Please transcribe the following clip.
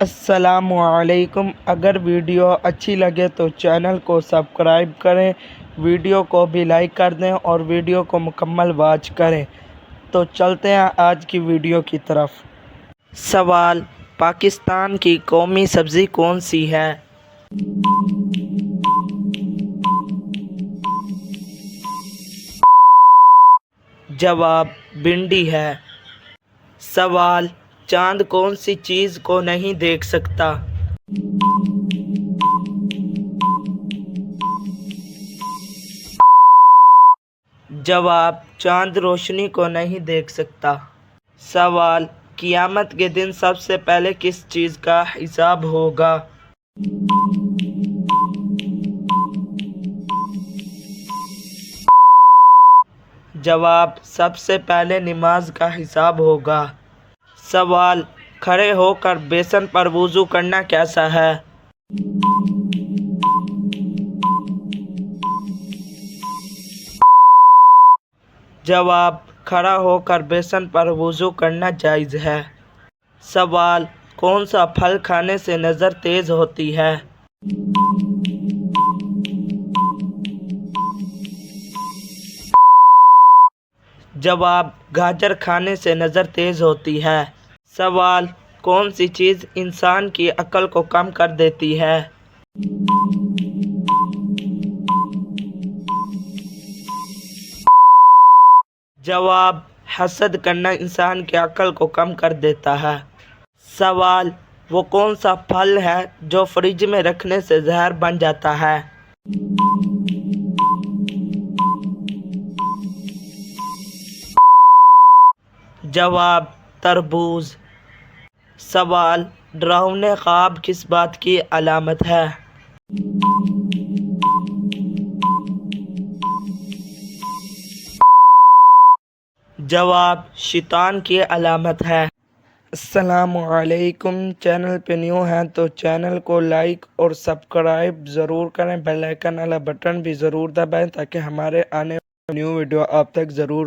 السلام علیکم۔ اگر ویڈیو اچھی لگے تو چینل کو سبسکرائب کریں، ویڈیو کو بھی لائک کر دیں اور ویڈیو کو مکمل واچ کریں۔ تو چلتے ہیں آج کی ویڈیو کی طرف۔ سوال: پاکستان کی قومی سبزی کون سی ہے؟ جواب: بھنڈی ہے۔ سوال: چاند کون سی چیز کو نہیں دیکھ سکتا؟ جواب: چاند روشنی کو نہیں دیکھ سکتا۔ سوال: قیامت کے دن سب سے پہلے کس چیز کا حساب ہوگا؟ جواب: سب سے پہلے نماز کا حساب ہوگا۔ سوال: کھڑے ہو کر بیسن پر وضو کرنا کیسا ہے؟ جواب: کھڑا ہو کر بیسن پر وضو کرنا جائز ہے۔ سوال: کون سا پھل کھانے سے نظر تیز ہوتی ہے؟ جواب: گاجر کھانے سے نظر تیز ہوتی ہے۔ سوال: کون سی چیز انسان کی عقل کو کم کر دیتی ہے؟ جواب: حسد کرنا انسان کی عقل کو کم کر دیتا ہے۔ سوال: وہ کون سا پھل ہے جو فریج میں رکھنے سے زہر بن جاتا ہے؟ جواب: تربوز۔ سوال: ڈراؤنے خواب کس بات کی علامت ہے؟ جواب: شیطان کی علامت ہے۔ السلام علیکم۔ چینل پہ نیو ہیں تو چینل کو لائک اور سبسکرائب ضرور کریں، بیل آئیکن والا بٹن بھی ضرور دبائیں تاکہ ہمارے آنے والی نیو ویڈیو آپ تک ضرور